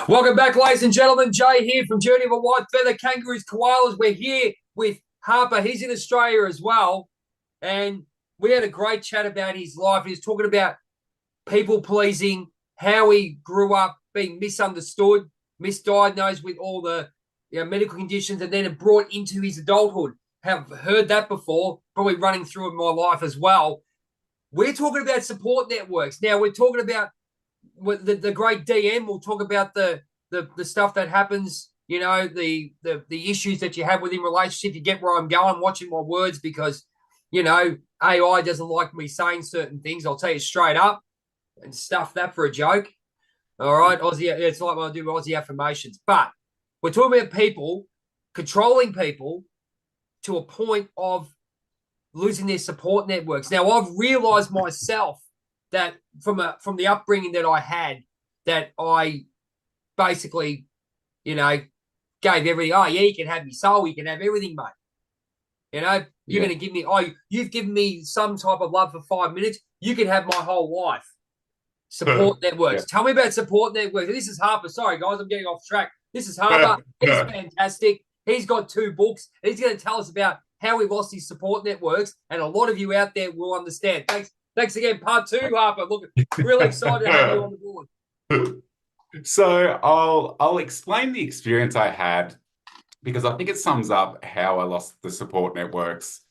Welcome back, ladies and gentlemen. Jay here from Journey of a Whitefeather, Kangaroos, Koalas. We're here with Harper. He's in Australia as well. And we had a great chat about his life. He was talking about people pleasing, how he grew up being misunderstood, misdiagnosed with all the medical conditions, and then it brought into his adulthood. Have heard that before, probably running through in my life as well. We're talking about support networks. Now, we're talking about the great DM. Will talk about the stuff that happens, the issues that you have within relationship. You get where I'm going, watching my words, because AI doesn't like me saying certain things. I'll tell you straight up and stuff that for a joke. All right, Aussie. It's like when I do Aussie affirmations. But we're talking about people controlling people to a point of losing their support networks. Now, I've realized myself that from the upbringing that I had, that I basically, gave everything. Oh, yeah, you can have your soul, you can have everything, mate. You're going to give me, you've given me some type of love for 5 minutes. You can have my whole life. Support networks. Tell me about support networks. This is Harper. Sorry, guys, I'm getting off track. This is Harper. He's fantastic. He's got 2 books. He's going to tell us about how he lost his support networks, and a lot of you out there will understand. Thanks again. Part 2, Harper. Look, really excited to have you on the board. So I'll explain the experience I had, because I think it sums up how I lost the support networks,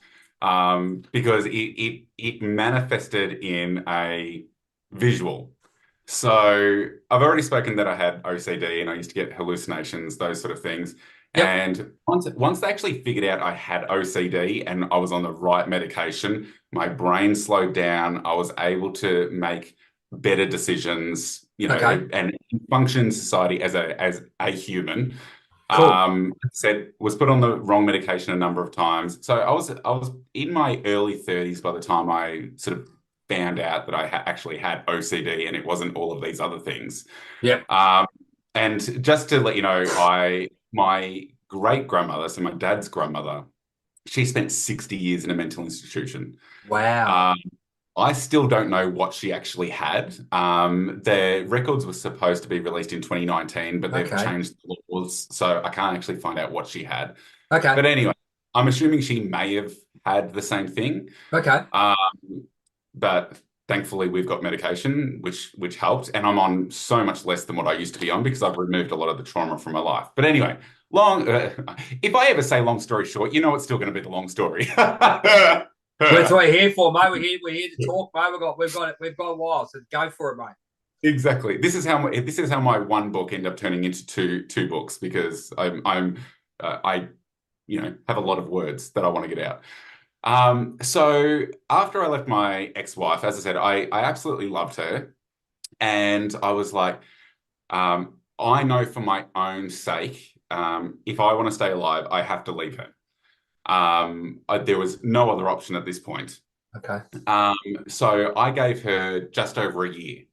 because it manifested in a visual. So I've already spoken that I had OCD and I used to get hallucinations, those sort of things. Yep. And once they actually figured out I had OCD and I was on the right medication, my brain slowed down. I was able to make better decisions, Okay. and function in society as a human. Cool. Was put on the wrong medication a number of times. So I was in my early 30s by the time I sort of found out that I actually had OCD and it wasn't all of these other things. Yep. And just to let you know, my great grandmother, so my dad's grandmother, she spent 60 years in a mental institution. Wow. Um, I still don't know what she actually had. The records were supposed to be released in 2019, but they've Okay. changed the laws, so I can't actually find out what she had. Okay. But anyway, I'm assuming she may have had the same thing. Okay. Um, but thankfully, we've got medication, which helped, and I'm on so much less than what I used to be on because I've removed a lot of the trauma from my life. But anyway, if I ever say long story short, it's still going to be the long story. That's what we're here for, mate. We're here to talk, mate. We've got a while, so go for it, mate. Exactly. This is how my one book ended up turning into two books, because I have a lot of words that I want to get out. So after I left my ex-wife, as I said, I absolutely loved her, and I was like, I know for my own sake, if I want to stay alive, I have to leave her. There was no other option at this point. Okay. So I gave her just over a year.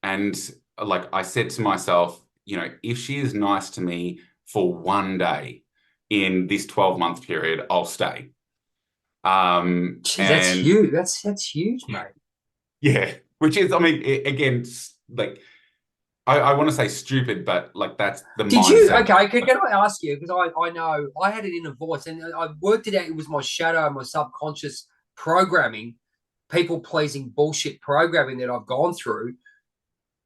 And like I said to myself, if she is nice to me for one day in this 12-month period, I'll stay. Jeez, that's And huge. That's huge, mate. yeah, which is, I mean, again, like I want to say stupid, but like that's the Did you? mindset. Okay. Can I ask you? Because I know I had it in a voice, and I worked it out. It was my shadow, my subconscious programming, people pleasing bullshit programming that I've gone through.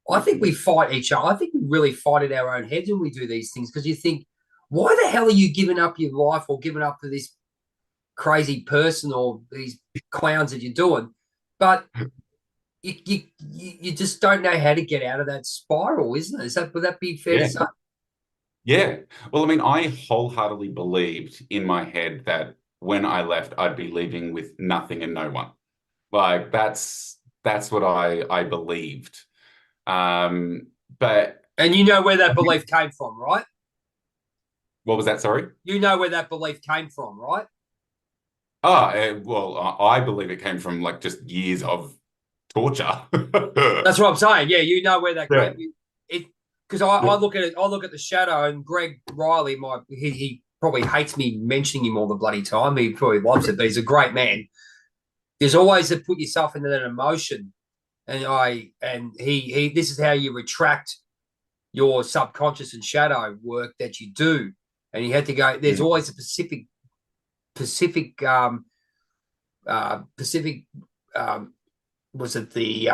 I think we fight each other. I think we really fight in our own heads when we do these things, because you think, why the hell are you giving up your life or giving up to this crazy person or these clowns that you're doing? But you just don't know how to get out of that spiral, isn't it? Would that be fair to Yeah. say? Yeah. Well, I mean, I wholeheartedly believed in my head that when I left, I'd be leaving with nothing and no one. Like that's what I believed. Um, but And you know where that belief came from, right? what was that? Sorry. You know where that belief came from, right? Well, I believe it came from like just years of torture. That's what I'm saying. Yeah, you know where that Yeah. came. It because I look at it. I look at the shadow, and Greg Riley, he probably hates me mentioning him all the bloody time. He probably loves it, but he's a great man. There's always to put yourself into that emotion, and he this is how you retract your subconscious and shadow work that you do, and you had to go. There's always a Pacific Pacific was it the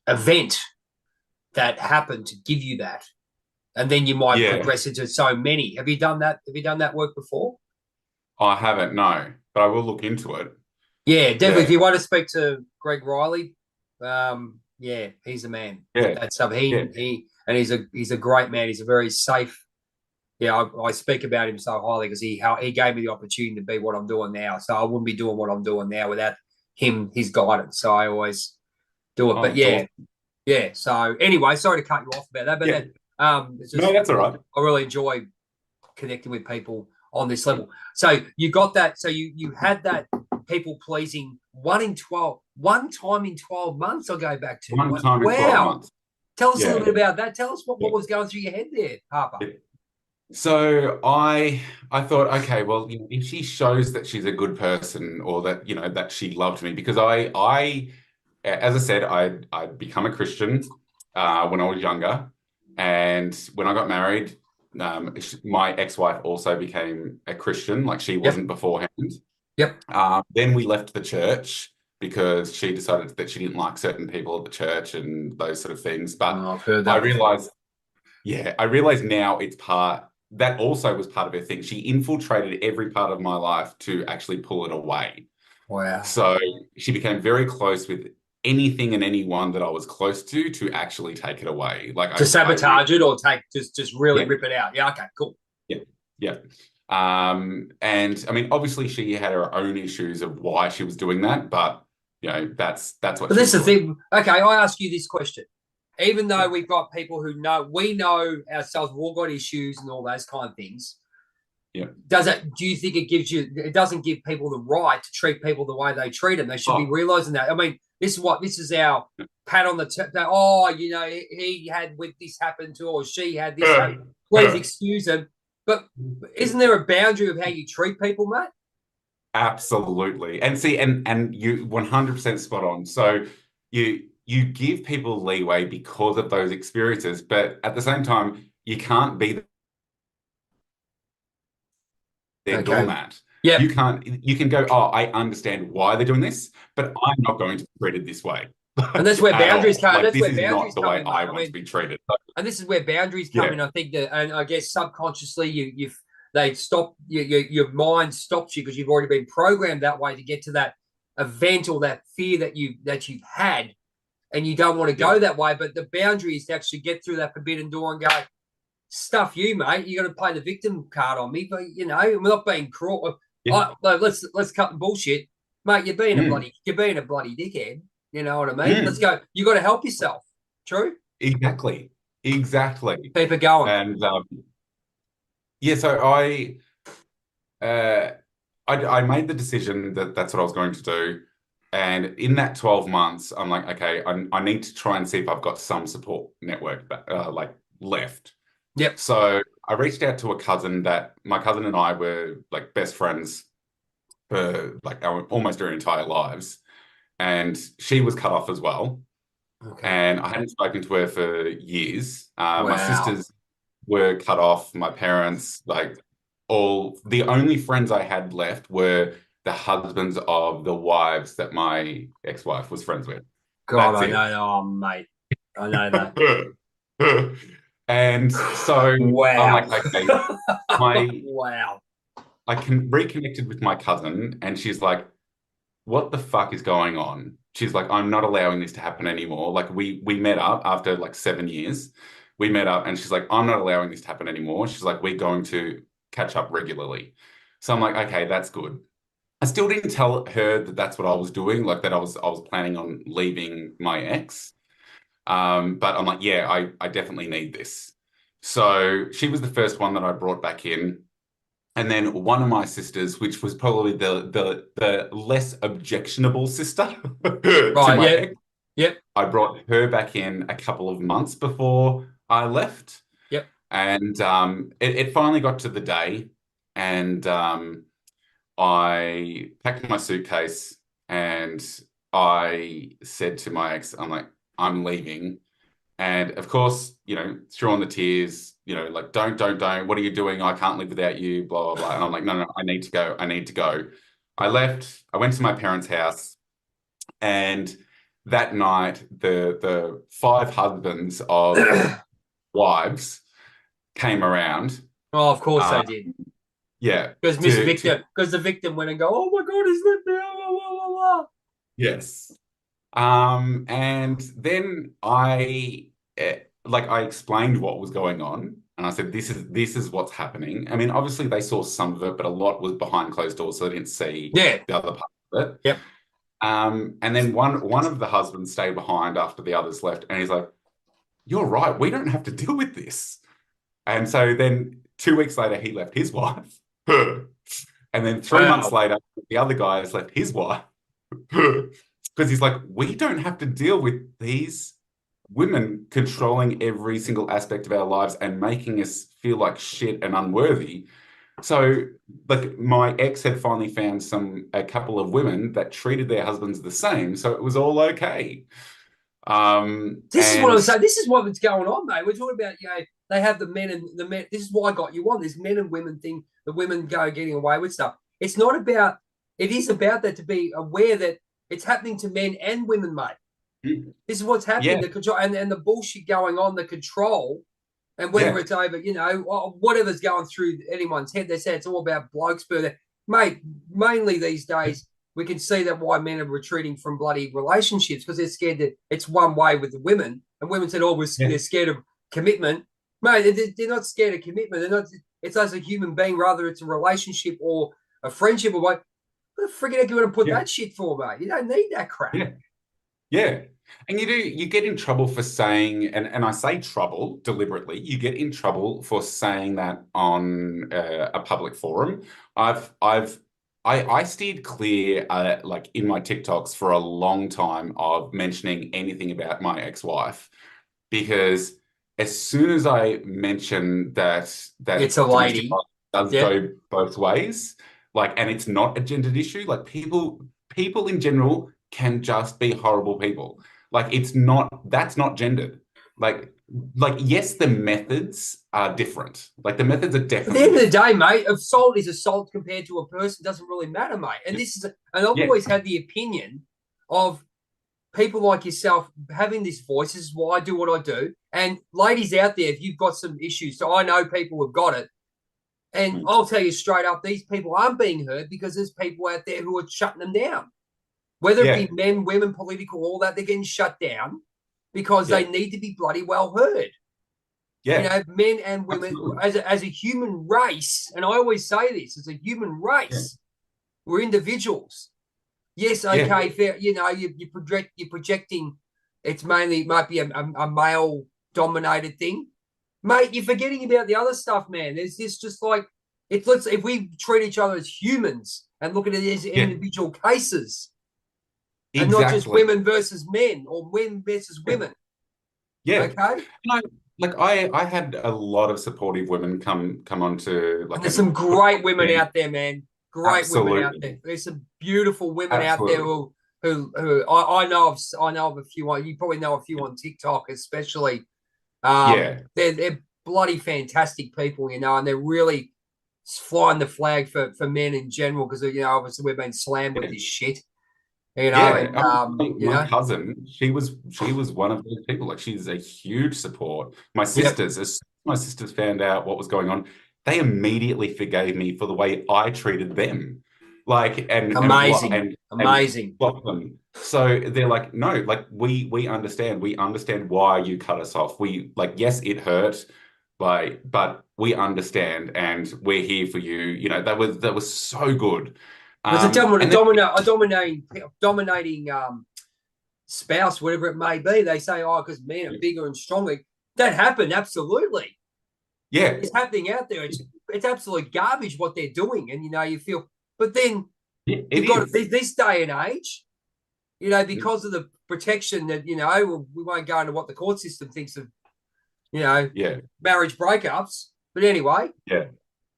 event that happened to give you that, and then you might progress into so many. Have you done that? Have you done that work before? I haven't, no, but I will look into it. Yeah, definitely. If you want to speak to Greg Riley, yeah, he's the man. Yeah, That stuff. And he's a great man. He's a very safe. Yeah, I speak about him so highly because he gave me the opportunity to be what I'm doing now. So I wouldn't be doing what I'm doing now without his guidance. So I always do it. But yeah, awesome. yeah. So anyway, sorry to cut you off about that, but it's just, no, that's all right. I really enjoy connecting with people on this level. So you got that. So you had that people pleasing one time in 12 months. I'll go back to One time in 12 months. Tell us a little bit about that. Tell us what was going through your head there, Harper. Yeah. So I thought, okay, well, if she shows that she's a good person, or that that she loved me, because I as I said, I'd become a Christian when I was younger, and when I got married, my ex-wife also became a Christian, like she wasn't beforehand. Yep. Then we left the church because she decided that she didn't like certain people at the church and those sort of things. But I've heard that. I realized now that also was part of her thing. She infiltrated every part of my life to actually pull it away. Wow. So she became very close with anything and anyone that I was close to actually take it away. Like to sabotage it or just really rip it out. Yeah, okay, cool. Yeah. Yeah. And I mean, obviously she had her own issues of why she was doing that, but that's what. But this is the thing. Okay, I ask you this question. Even though we've got people who we know ourselves, we've all got issues and all those kind of things. Yeah. Do you think it doesn't give people the right to treat people the way they treat them? They should be realizing that. I mean, this is our pat on the he had with this happen to, or she had this happen. Please excuse them. But isn't there a boundary of how you treat people, mate? Absolutely. And see, and you 100% spot on. So you give people leeway because of those experiences, but at the same time, you can't be their doormat. Yeah. You can go, oh, I understand why they're doing this, but I'm not going to be treated this way. And that's where boundaries come. Like, this is not the way I want to be treated. And this is where boundaries come in. I think that, and I guess subconsciously they stop your mind stops you because you've already been programmed that way to get to that event or that fear that you've had, and you don't want to go that way. But the boundary is to actually get through that forbidden door and go, stuff you, mate. You're going to play the victim card on me, but we're not being cruel. Let's cut the bullshit, mate. You're being a bloody dickhead. You know what I mean? Let's go. You got to help yourself. True. Exactly. Keep it going. And so I made the decision that that's what I was going to do. And in that 12 months, I'm like, okay, I need to try and see if I've got some support network left. Yep. So I reached out to a cousin that my cousin and I were like best friends for like almost our entire lives. And she was cut off as well. Okay. And I hadn't spoken to her for years. My sisters were cut off, my parents, the only friends I had left were the husbands of the wives that my ex-wife was friends with. God, I know, mate. I know that. And so I'm like, okay, wow. I reconnected with my cousin, and she's like, what the fuck is going on? She's like, I'm not allowing this to happen anymore. Like we met up after like 7 years. We met up and she's like, I'm not allowing this to happen anymore. She's like, we're going to catch up regularly. So I'm like, okay, that's good. I still didn't tell her that that's what I was doing, like that I was planning on leaving my ex. But I'm like, yeah, I definitely need this. So she was the first one that I brought back in. And then one of my sisters, which was probably the less objectionable sister to my ex, I brought her back in a couple of months before I left. Yep. And it finally got to the day, and I packed my suitcase and I said to my ex, I'm like, I'm leaving. And of course, through on the tears, like, don't, what are you doing? I can't live without you, blah, blah, blah. And I'm like, no, I need to go. I need to go. I left, I went to my parents' house, and that night, the five husbands of wives came around. Oh, of course Uh, they did. yeah. Because the victim went and go, oh my God, he's lived there, blah, blah, blah, blah. Yes. And then I explained what was going on, and I said, this is what's happening. I mean, obviously they saw some of it, but a lot was behind closed doors, so they didn't see Yeah. the other part of it. Yep. And then one of the husbands stayed behind after the others left, and he's like, "You're right, we don't have to deal with this." And so then 2 weeks later, he left his wife. And then 3 months Wow. later, the other guy has left his wife. Because he's like, we don't have to deal with these women controlling every single aspect of our lives and making us feel like shit and unworthy. So, like, my ex had finally found a couple of women that treated their husbands the same, so it was all okay. This is what I'm saying. This is what's going on, mate. We're talking about, they have the men and the men. This is why I got you on this men and women thing. The women go getting away with stuff. It's not about, it is about that, to be aware that it's happening to men and women, mate. This is what's happening. Yeah. The control and the bullshit going on, the control, and whether it's over, whatever's going through anyone's head. They say it's all about blokes, but mate, mainly these days we can see that why men are retreating from bloody relationships, because they're scared that it's one way with the women, and women said, they're scared of commitment. Mate, they're not scared of commitment. They're not. It's as a human being, rather it's a relationship or a friendship or what. What the friggin' heck you want to put that shit for, mate? You don't need that crap. Yeah. Yeah. And you get in trouble for saying, and I say trouble deliberately, you get in trouble for saying that on a public forum. I steered clear, like in my TikToks for a long time, of mentioning anything about my ex-wife, because as soon as I mention that It's a domestic lady. violence does go both ways, like, and it's not a gendered issue, like people in general can just be horrible people. Like, that's not gendered. Like yes, the methods are different. Like, the methods are At the definitely end of the different. day, mate, assault is assault compared to a person. Doesn't really matter, mate. And I've always had the opinion of people like yourself having this voice. This is why I do what I do. And ladies out there, if you've got some issues, so I know people have got it. And I'll tell you straight up, these people aren't being heard because there's people out there who are shutting them down. Whether it be men, women, political, all that, they're getting shut down because they need to be bloody well heard. Yeah. Men and women as a human race, and I always say this, as a human race, we're individuals. Yes, okay, fair. You're projecting. It might be a male dominated thing, mate. You're forgetting about the other stuff, man. There's this just like if we treat each other as humans and look at it as individual cases, and not just women versus men or men versus women. Yeah. Okay. I had a lot of supportive women come onto, like, and there's some great women out there, man. Great women out there. There's some beautiful women out there who I know of a few. You probably know a few on TikTok, especially. They're bloody fantastic people, and they're really flying the flag for men in general, because obviously we've been slammed with this shit. My cousin, she was one of those people. Like, she's a huge support. My sisters, as soon as my sisters found out what was going on, they immediately forgave me for the way I treated them. Like, amazing. And blocked them. So they're like, no, like, we understand. We understand why you cut us off. We, like, yes, it hurt, but we understand, and we're here for you. That was so good. It's a dominating spouse, whatever it may be. They say, because men are bigger and stronger. That happened, absolutely. Yeah. It's happening out there. It's absolute garbage what they're doing. And, you feel, but then you've got this day and age, because of the protection that, we won't go into what the court system thinks of, marriage breakups. But anyway. Yeah.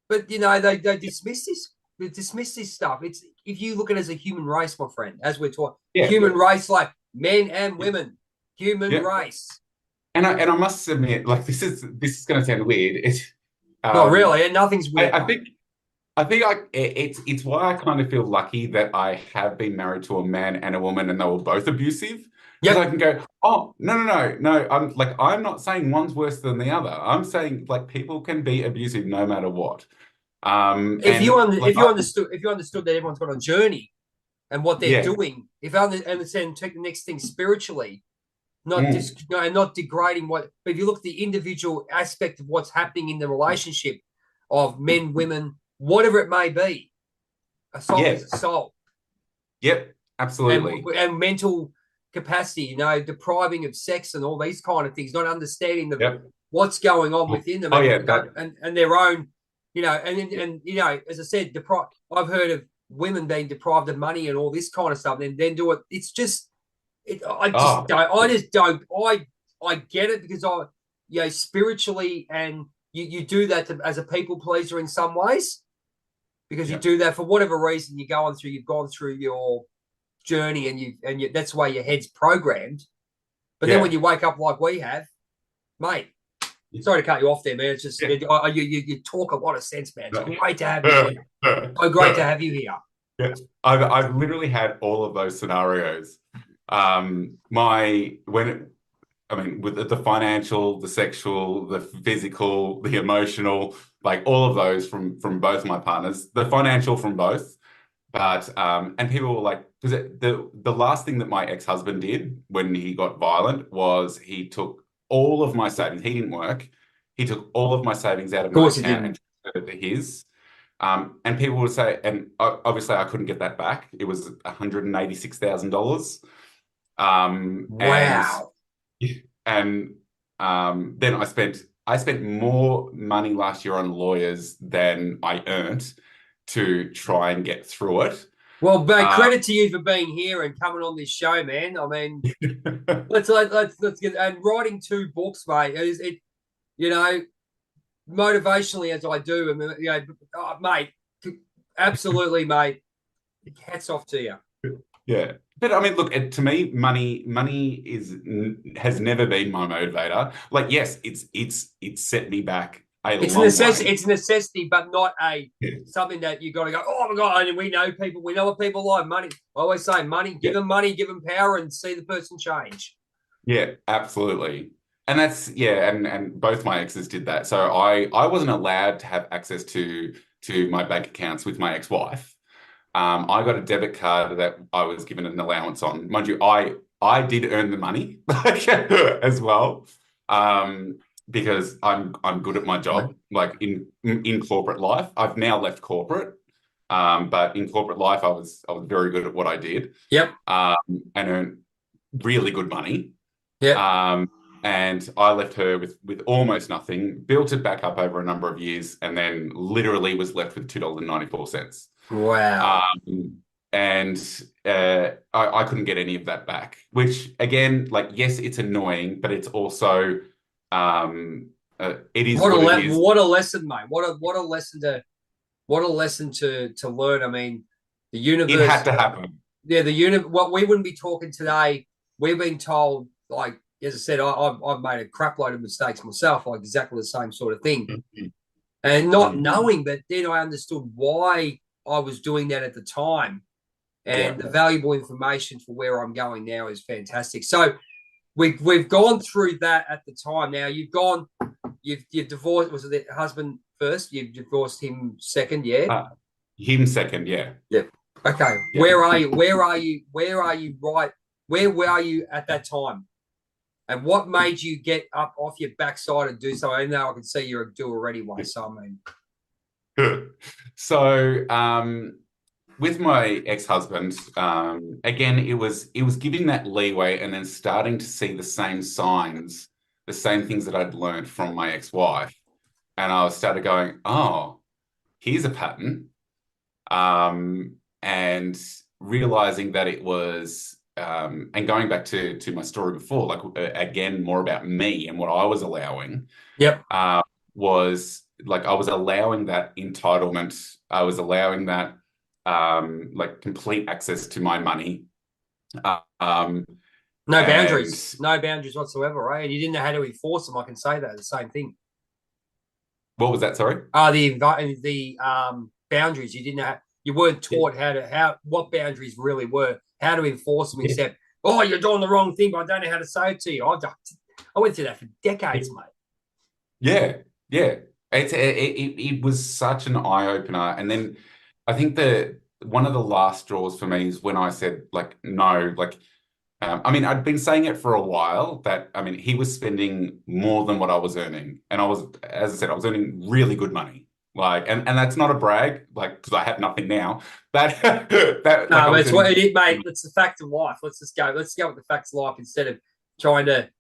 But, they dismiss this. They dismiss this stuff. It's, if you look at it as a human race, my friend, as we're talking, human race, like men and women, human race. and I must admit, like this is going to sound weird. Not Um, really, and nothing's weird, I mate. think it's why I kind of feel lucky that I have been married to a man and a woman, and they were both abusive. Because I Yep. can go, oh, no. I'm not saying one's worse than the other. I'm saying like people can be abusive no matter what. And like If you understood that everyone's got a journey and what they're yeah, doing, if I understand, take the next thing spiritually, mm, and not degrading what. But if you look at the individual aspect of what's happening in the relationship of men, women, whatever it may be, a soul yeah, is a soul, yep, and absolutely, mental capacity, depriving of sex and all these kind of things, not understanding yep. what's going on Oh, within them, oh and yeah, that and their own, as I said, I've heard of women being deprived of money and all this kind of stuff, and then do it. It's just, oh I just don't, I get it because spiritually, and you do that as a people pleaser in some ways because you yeah, do that for whatever reason you've gone through your journey, and that's the way your head's programmed. But then when yeah, you wake up like we have, mate. Sorry to cut you off there, man. It's just yeah. you talk a lot of sense, man. It's No. great to have you here. So great to have you here. Yeah, I've literally had all of those scenarios. My when it, I mean, with the financial, the sexual, the physical, the emotional, like all of those from both my partners. The financial from both, but and people were like, because the last thing that my ex-husband did when he got violent was he took all of my savings. He didn't work. He took all of my savings out of Of my course he account and didn't. transferred it to his. And people would say, and obviously I couldn't get that back. It was $186,000. And Wow. and then I spent more money last year on lawyers than I earned to try and get through it. Well, mate, Uh, credit to you for being here and coming on this show, man. I mean, let's get and writing two books, mate. You know motivationally as I do, and mate, absolutely, mate. Hats off to you. yeah. But I mean, look, to me, money has never been my motivator. Like, yes, it's set me back a It's a long necessity. way. It's a necessity, but not a Yeah. something that you got to go. Oh my god! And we know people. We know what people like. Money. I always say, Yeah. money, give them power, and see the person change. Yeah, absolutely. And that's yeah, and both my exes did that. So I wasn't allowed to have access to my bank accounts with my ex-wife. I got a debit card that I was given an allowance on. Mind you, I did earn the money as well. Because I'm good at my job. Like in corporate life. I've now left corporate. But in corporate life I was very good at what I did. Yep. Um, and earned really good money. Yep. Um, and I left her with almost nothing, built it back up over a number of years, and then literally was left with $2.94. Wow. And I couldn't get any of that back, which again, like, yes, it's annoying, but it's also it is what it is. What a lesson, mate. What a lesson to learn. I mean, the It had universe. to happen. Yeah, the unit. What we wouldn't be talking today. We've been told, like as I said, I've made a crap load of mistakes myself, like exactly the same sort of thing, Mm, and not mm, knowing. But then I understood why I was doing that at the time, yeah. and the valuable information for where I'm going now is fantastic. So we've gone through that at the time. Now you've divorced. Was it the husband first? You've divorced him second, yeah. Uh, Him second, yeah. Yep. Okay. Yeah. Where are you right? Where were you at that time? And what made you get up off your backside and do so? I know I can see you're a doer anyway. So I mean, Good. So, with my ex-husband, again, it was giving that leeway and then starting to see the same signs, the same things that I'd learned from my ex-wife, and I started going, oh, here's a pattern, and realizing that it was, and going back to my story before, like again, more about me and what I was allowing yep. uh, was like I was allowing that entitlement. I was allowing that like complete access to my money. Um, No And boundaries. No boundaries whatsoever, right? And you didn't know how to enforce them. I can say that. The same thing. what was that? Sorry. The boundaries. You didn't have, you weren't taught what boundaries really were, how to enforce them, Yeah. except, oh, you're doing the wrong thing, but I don't know how to say it to you. I went through that for decades, mate. Yeah, yeah. It was such an eye opener, and then I think that one of the last straws for me is when I said like no, like I mean I'd been saying it for a while that I mean he was spending more than what I was earning, and I was, as I said, I was earning really good money, like, and that's not a brag, like because I have nothing now, but that like I No, was it's what earning. it is, mate. It's the fact of life. Let's just go. Let's go with the facts of life instead of trying to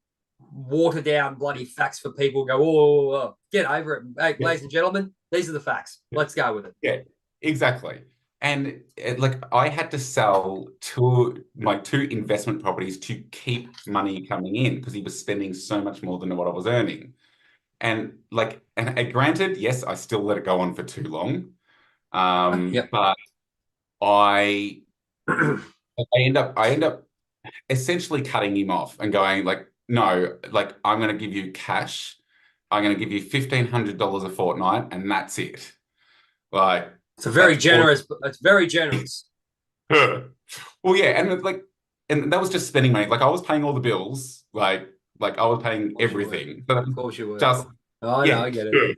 water down bloody facts for people. Go, oh, get over it, hey, Yeah. ladies and gentlemen. These are the facts. Let's go with it. Yeah, exactly. And like I had to sell two investment properties to keep money coming in because he was spending so much more than what I was earning. And like, and granted, yes, I still let it go on for too long. Yep. But I I end up essentially cutting him off and going like, no, like I'm going to give you cash. I'm going to give you $1,500 a fortnight, and that's it. Like It's a very that's all. generous. It's very generous. Well, yeah, and like, and that was just spending money. Like I was paying all the bills, like I was paying Of course you were. everything. But Of course you were. just Oh no, yeah, I get it.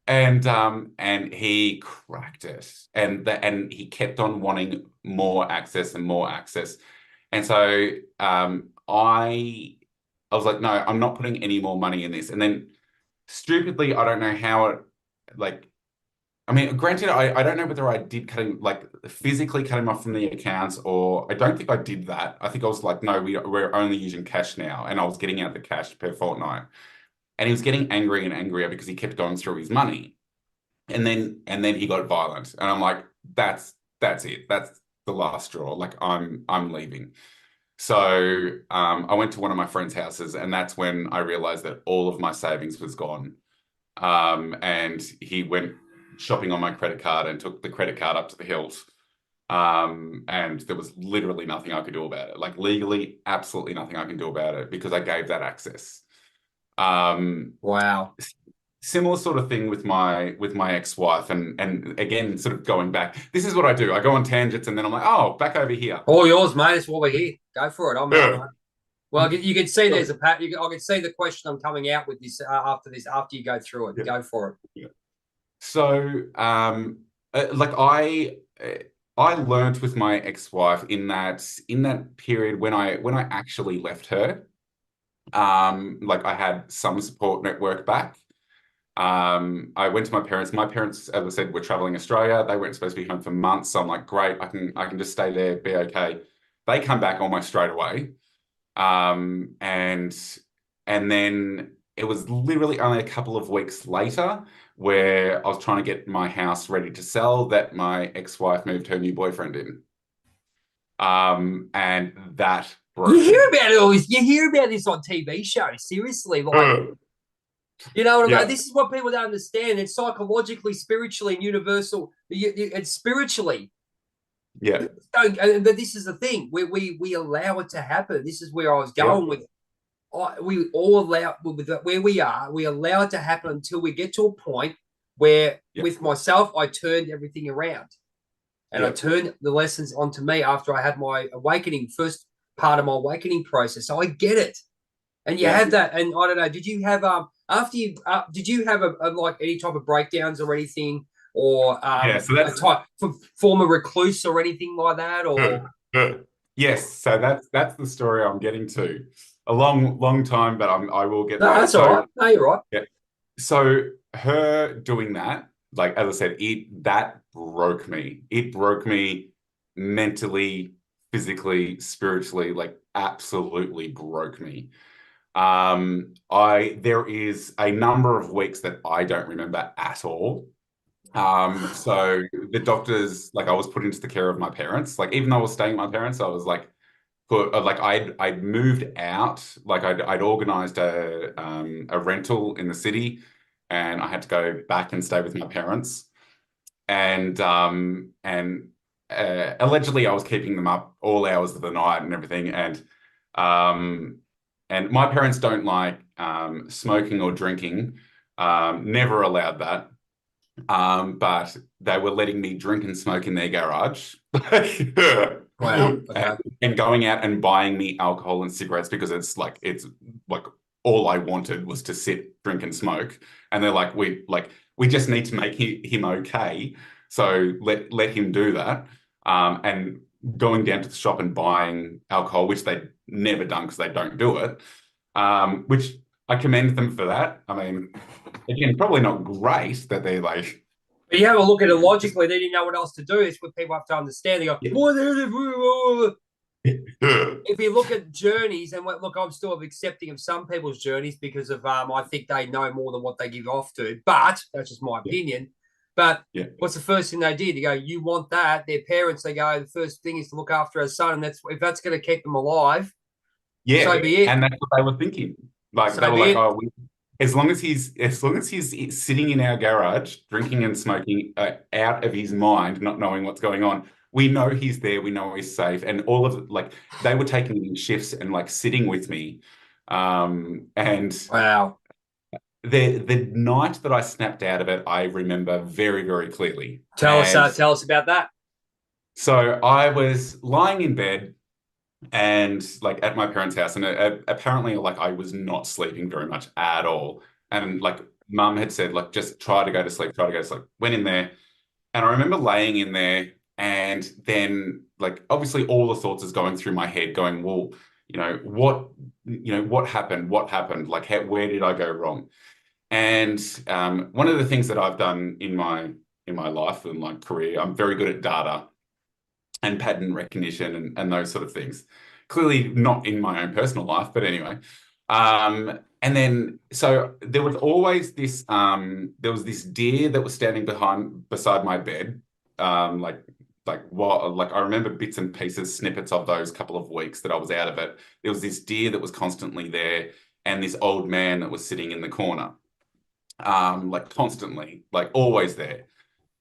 and he cracked it, and he kept on wanting more access and more access, and so I was like, no, I'm not putting any more money in this, and then stupidly, I don't know how it like. I mean, granted, I don't know whether I did cut him, like physically cut him off from the accounts, or I don't think I did that. I think I was like, no, we're only using cash now. And I was getting out the cash per fortnight. And he was getting angry and angrier because he kept going through his money. And then he got violent. And I'm like, that's it. That's the last straw. Like I'm leaving. So I went to one of my friend's houses, and that's when I realized that all of my savings was gone. And he went shopping on my credit card and took the credit card up to the hilt. And there was literally nothing I could do about it. Like legally, absolutely nothing I can do about it because I gave that access. Um, Wow. Similar sort of thing with my ex-wife, and again, sort of going back. This is what I do. I go on tangents, and then I'm like, oh, back over here. All yours, mate. That's what we're here. Go for it. Yeah. Well, you can see there's a pat. I can see the question I'm coming out with this after this. After you go through it, Yeah. go for it. Yeah. So, like I learned with my ex-wife in that period when I actually left her, like I had some support network back. I went to my parents. My parents, as I said, were traveling Australia. They weren't supposed to be home for months. So I'm like, great, I can just stay there, be okay. They come back almost straight away. Um, and and then it was literally only a couple of weeks later where I was trying to get my house ready to sell that my ex-wife moved her new boyfriend in. And that You broke hear me. about it always. You hear about this on TV shows. Seriously, like, you know what I mean? Yeah, This is what people don't understand. It's psychologically, spiritually, and universal. It's spiritually. yeah, But this is the thing. We allow it to happen. This is where I was yeah, going with. We all allow with where we are. We allow it to happen until we get to a point where, yeah, with myself, I turned everything around, and I yeah, turned the lessons onto me after I had my awakening, first part of my awakening process. So I get it, and you yeah. have that. And I don't know. Did you have after you did you have a like any type of breakdowns or anything, or Yeah, so a that's type form of recluse or anything like that, or yes, so that's the story I'm getting to. A long time, but I will get no? there. That's all So right. No, you're right. yeah, so her doing that, like as I said, it that broke me. It broke me mentally, physically, spiritually, like absolutely broke me. I there is a number of weeks that I don't remember at all. So the doctors, like I was put into the care of my parents. Like even though I was staying with my parents, I was like like I'd moved out. Like I'd organized a rental in the city, and I had to go back and stay with my parents. And allegedly I was keeping them up all hours of the night and everything. And And my parents don't like smoking or drinking. Never allowed that. But they were letting me drink and smoke in their garage. Wow. and, Okay. and going out and buying me alcohol and cigarettes because it's like all I wanted was to sit, drink, and smoke. And they're like we just need to make him okay. So let him do that. And going down to the shop and buying alcohol, which they'd never done because they don't do it. Which I commend them for that. I mean, again, probably not great that they're like, But you have a look at it logically, they didn't know what else to do. It's what people have to understand. They go, yeah. what if you look at journeys, and look, I'm still accepting of some people's journeys because of I think they know more than what they give off to. But that's just my opinion. But Yeah. what's the first thing they did? You go, you want that? Their parents, they go, the first thing is to look after our son, and that's if that's going to keep them alive, Yeah, so be it. and that's what they were thinking. Like they So were be like, it. "Oh, as long as he's sitting in our garage, drinking and smoking, out of his mind, not knowing what's going on, we know he's there. We know he's safe." And all of it, like they were taking in shifts and like sitting with me. And Wow. the night that I snapped out of it, I remember very, very clearly. Tell us, And tell us about that. so I was lying in bed and like at my parents' house, and apparently, like I was not sleeping very much at all. And like mum had said, like just try to go to sleep, try to go to sleep. Went in there, and I remember laying in there, and then like obviously all the thoughts is going through my head, going, well, what happened? What happened? Like, where did I go wrong? And one of the things that I've done in my life and like career, I'm very good at data and pattern recognition and those sort of things. Clearly not in my own personal life, but anyway. And then so there was always this deer that was standing beside my bed. Like I remember bits and pieces, snippets of those couple of weeks that I was out of it. There was this deer that was constantly there, and this old man that was sitting in the corner. Like constantly, like always there.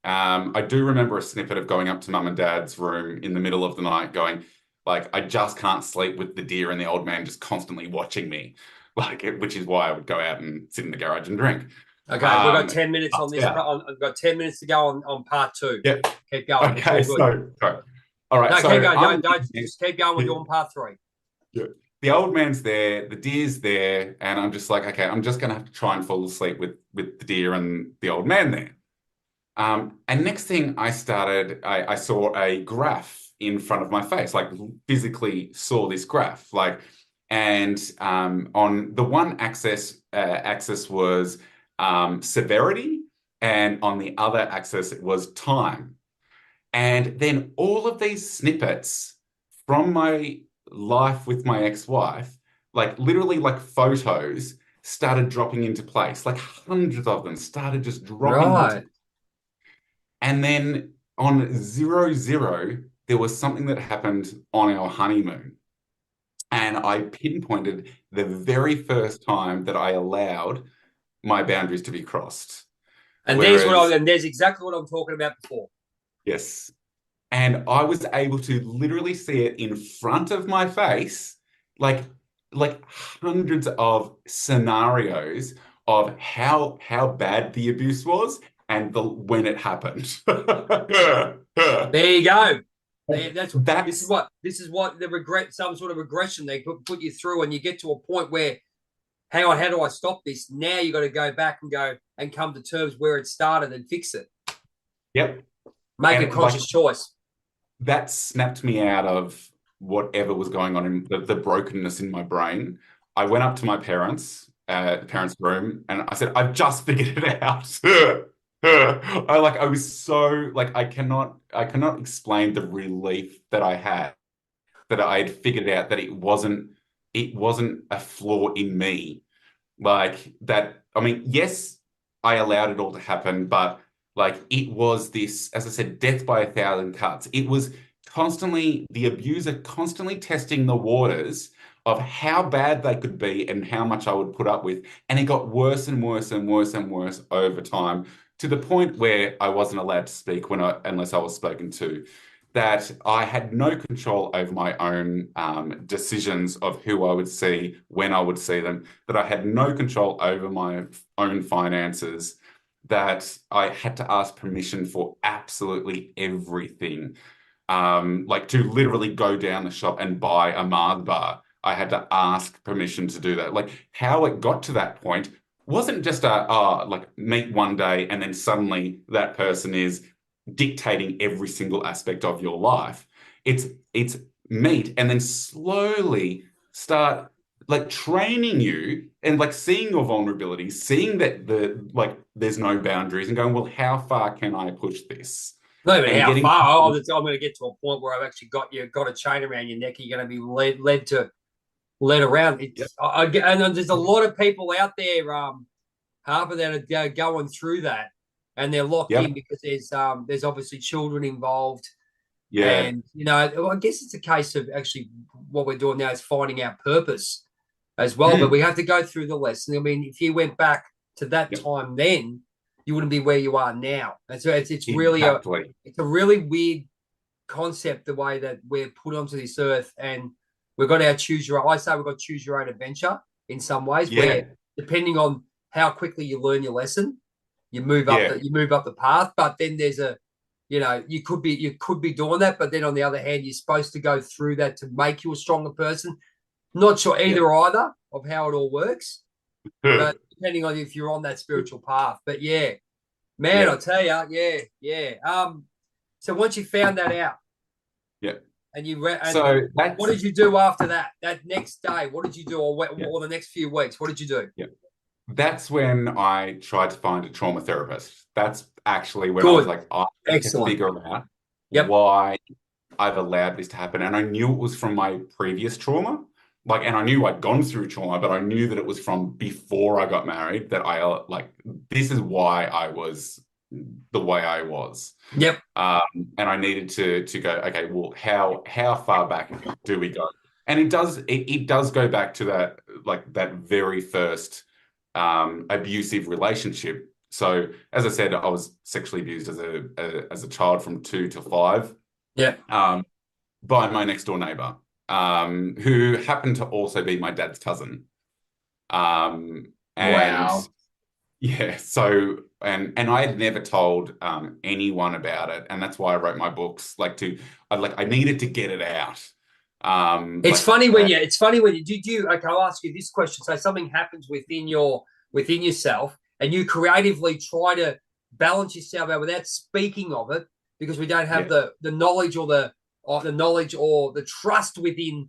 I do remember a snippet of going up to mum and dad's room in the middle of the night, going, like, I just can't sleep with the deer and the old man just constantly watching me, which is why I would go out and sit in the garage and drink. Okay, we've got 10 minutes on this. Yeah. I've got 10 minutes to go on part two. Yeah. Keep going. Okay. It's all good. So, all right. No, So keep going. I'm Don't just keep going. We're doing part three. Yeah. The old man's there, the deer's there, and I'm just like, okay, I'm just gonna have to try and fall asleep with the deer and the old man there. And next thing I saw a graph in front of my face, like physically saw this graph, like, and on the one axis was severity, and on the other axis it was time. And then all of these snippets from my life with my ex-wife, like literally like photos, started dropping into place. Like hundreds of them started just dropping into. Right. And then on 00, there was something that happened on our honeymoon. And I pinpointed the very first time that I allowed my boundaries to be crossed. And Whereas, there's exactly what I'm talking about before. yes. And I was able to literally see it in front of my face, like like hundreds of scenarios of how bad the abuse was and when it happened. There you go. This That's is what the regret, some sort of regression they put you through, and you get to a point where, hang on, how do I stop this? Now you got to go back and go and come to terms where it started and fix it. Yep. Make a And conscious choice. that snapped me out of whatever was going on in the brokenness in my brain. I went up to my parents' room, and I said, "I've just figured it out." I was so like I cannot explain the relief that I had that I had figured out that it wasn't a flaw in me. Like that, I mean, yes, I allowed it all to happen, but like it was this, as I said, death by a thousand cuts. It was constantly the abuser constantly testing the waters of how bad they could be and how much I would put up with. And it got worse and worse and worse and worse over time to the point where I wasn't allowed to speak unless I was spoken to. that I had no control over my own decisions of who I would see, when I would see them, that I had no control over my own finances, that I had to ask permission for absolutely everything. Like to literally go down the shop and buy a Mars bar, I had to ask permission to do that. Like how it got to that point wasn't just like meet one day and then suddenly that person is dictating every single aspect of your life. It's meet and then slowly start like training you and like seeing your vulnerabilities, seeing that like there's no boundaries and going, well, how far can I push this? Not even And how getting far. I'm going to get to a point where I've actually got a chain around your neck. You're going to be led around. Yep. And there's a lot of people out there, Harper, that are going through that, and they're locked in Yep. because there's obviously children involved, Yeah. and I guess it's a case of actually what we're doing now is finding our purpose as well. But we have to go through the lesson. I mean, if you went back to that Yep. time then, you wouldn't be where you are now. And so it's really Exactly. it's a really weird concept, the way that we're put onto this earth, and we've got our I say we've got choose your own adventure in some ways, Yeah. where depending on how quickly you learn your lesson, you move up Yeah. the path. But then there's you could be doing that, but then on the other hand, you're supposed to go through that to make you a stronger person. Not sure either of how it all works, but depending on if you're on that spiritual path. But yeah, man, Yeah. I'll tell you, yeah. So once you found that out, Yeah. and So what did you do after that? That next day, what did you do, yeah. or the next few weeks? What did you do? Yeah. That's when I tried to find a trauma therapist. That's actually when I was like, I need to Excellent. figure out Yep. why I've allowed this to happen. And I knew it was from my previous trauma. Like, and I knew I'd gone through trauma, but I knew that it was from before I got married, that I like, this is why I was the way I was. Yep. And I needed to go, okay, well, how far back do we go? And it does go back to that, like that very first abusive relationship. So as I said, I was sexually abused as a child from 2 to 5. Yeah. By my next door neighbor, who happened to also be my dad's cousin. And Wow. yeah, so and I had never told anyone about it, and that's why I wrote my books. I needed to get it out. It's funny when you did you. Okay, I'll ask you this question. So something happens within yourself, and you creatively try to balance yourself out without speaking of it, because we don't have the knowledge or the knowledge or the trust within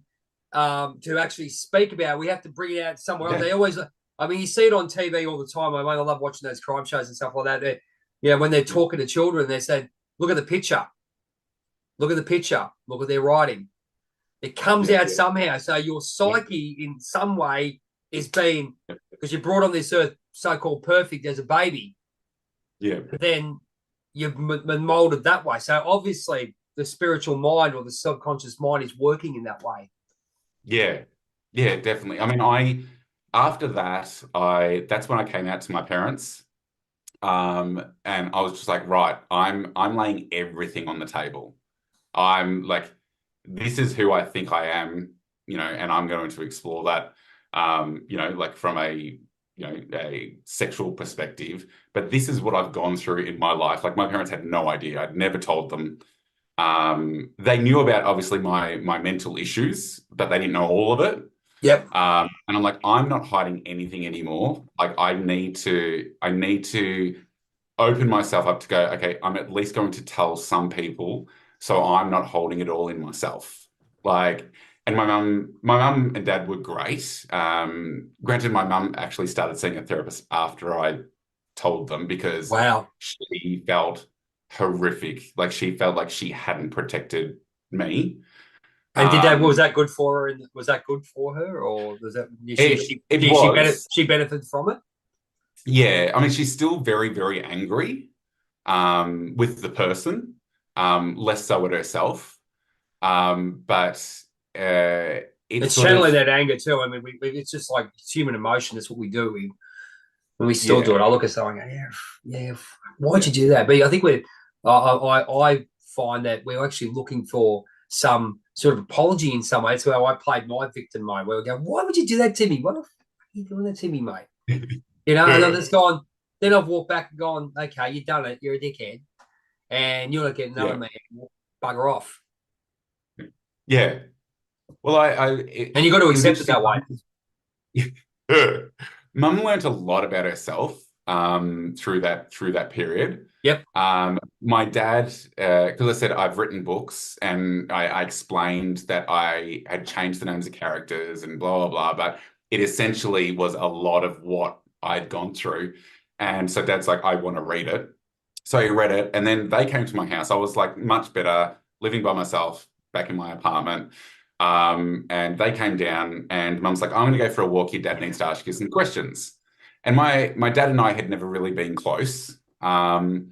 to actually speak about it. We have to bring it out somewhere else. They always, I mean, you see it on TV all the time. I love watching those crime shows and stuff like that. When they're talking to children, they say, "Look at the picture. Look at the picture. Look at their writing." It comes out somehow. So your psyche in some way is being, because you're brought on this earth so-called perfect as a baby. Yeah. But then you've been molded that way. So obviously the spiritual mind or the subconscious mind is working in that way. Yeah. Yeah, definitely. I mean, after that, that's when I came out to my parents. And I was just like, right, I'm laying everything on the table. I'm like, this is who I think I am, and I'm going to explore that, like from a sexual perspective. But this is what I've gone through in my life. Like my parents had no idea. I'd never told them. They knew about obviously my mental issues, but they didn't know all of it. Yep. And I'm like, I'm not hiding anything anymore. Like I need to open myself up to go, okay, I'm at least going to tell some people, so I'm not holding it all in myself. Like, and my mum and dad were great. Granted, my mum actually started seeing a therapist after I told them, because she felt horrific. Like she felt like she hadn't protected me. And was that good for her? And was that good for her, or was that she benefited from it? Yeah, I mean, she's still very, very angry with the person, less so at herself. But it's channeling that anger too. I mean, it's just like it's human emotion. That's what we do. When we still do it, I look at someone and go, yeah, why'd you do that? But I think I find that we were actually looking for some sort of apology in some way. That's how I played my victim mode, where we go, why would you do that to me? What the fuck are you doing that to me, mate? You know, and I've just gone, then I've walked back and gone, okay, you've done it. You're a dickhead. And you're not getting another man. Bugger off. Yeah. Well, and you got to accept it that way. Mum learned a lot about herself through that period. Yep. My dad, because I said I've written books and I explained that I had changed the names of characters and blah, blah, blah, but it essentially was a lot of what I'd gone through. And so Dad's like, I want to read it. So he read it, and then they came to my house. I was like much better, living by myself back in my apartment. And they came down, and Mum's like, I'm going to go for a walk. Your dad needs to ask you some questions. And my dad and I had never really been close. And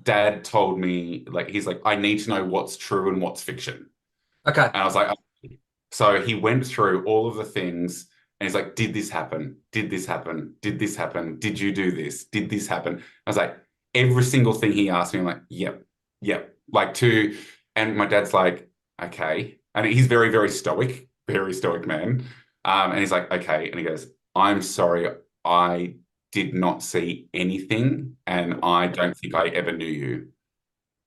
Dad told me, like, he's like, I need to know what's true and what's fiction. Okay. And I was like, okay. So he went through all of the things, and he's like, did this happen? Did this happen? Did this happen? Did you do this? Did this happen? I was like, every single thing he asked me, I'm like, yep. And my dad's like, okay. And he's very, very stoic man. And he's like, okay. And he goes, I'm sorry, I did not see anything, and I don't think I ever knew you.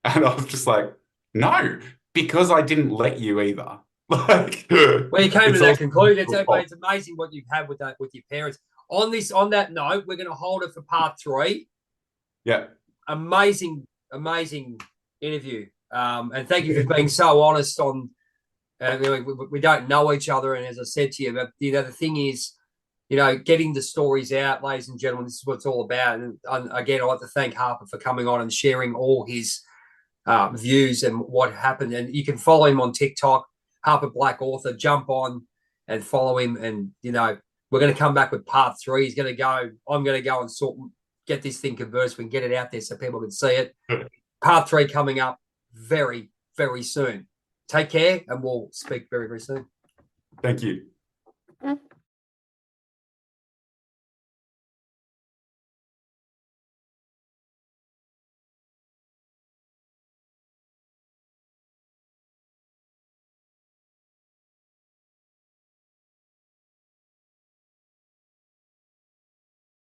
And I was just like, no, because I didn't let you either. Like, well, you came to that conclusion. It's amazing what you've had with your parents. On that note, we're going to hold it for part 3. Yeah. Amazing interview. And thank you for being so honest on. We don't know each other, and as I said to you, but the thing is, getting the stories out, ladies and gentlemen. This is what it's all about. And again, I'd like to thank Harper for coming on and sharing all his views and what happened. And you can follow him on TikTok, Harper Black Author. Jump on and follow him. And we're going to come back with part 3. He's going to go. I'm going to go and get this thing converted so we can get it out there so people can see it. Part 3 coming up very, very soon. Take care, and we'll speak very, very soon. Thank you.